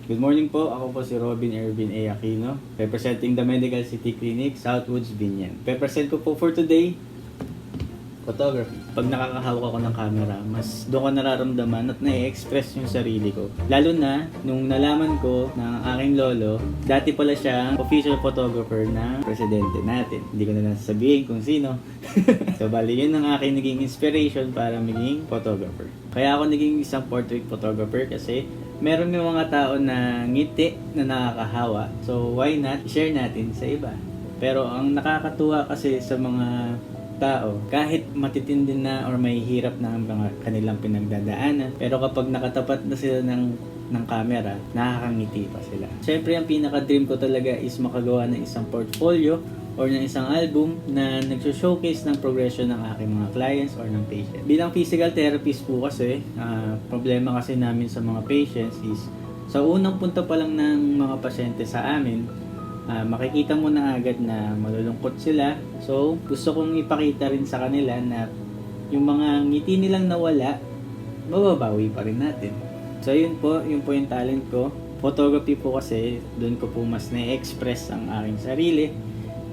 Good morning po, ako po si Robin Ervin A. Aquino, representing the Medical City Clinic, Southwoods, Binyan. Represent ko po for today, photography. Pag nakakahawak ako ng camera, mas doon ko nararamdaman at na-express yung sarili ko. Lalo na, nung nalaman ko ng aking lolo, dati pala siyang official photographer ng presidente natin. Hindi ko na lang sasabihin kung sino. So, bali, yun ang aking naging inspiration para maging photographer. Kaya ako naging isang portrait photographer kasi meron may mga tao na ngiti na nakakahawa. So, why not share natin sa iba? Pero ang nakakatuwa kasi sa mga tao, kahit matitindi na or may hirap na ang mga kanilang pinagdadaanan, pero kapag nakatapat na sila ng camera, nakakangiti pa sila. Siyempre, ang pinaka-dream ko talaga is makagawa ng isang portfolio or ng isang album na nagso-showcase ng progression ng aking mga clients or ng patient. Bilang physical therapist po kasi, problema kasi namin sa mga patients is sa unang punta pa lang ng mga pasyente sa amin, makikita mo na agad na malulungkot sila. So, gusto kong ipakita rin sa kanila na yung mga ngiti nilang nawala, mababawi pa rin natin. So, yun po yung talent ko. Photography po kasi, doon ko po mas na-express ang aking sarili.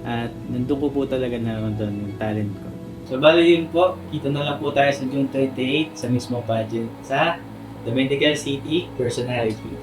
At nandun ko po talaga naroon yung talent ko. So, bali yun po. Kita na lang po tayo sa June 28 sa mismo pageant sa The Medical City Personality.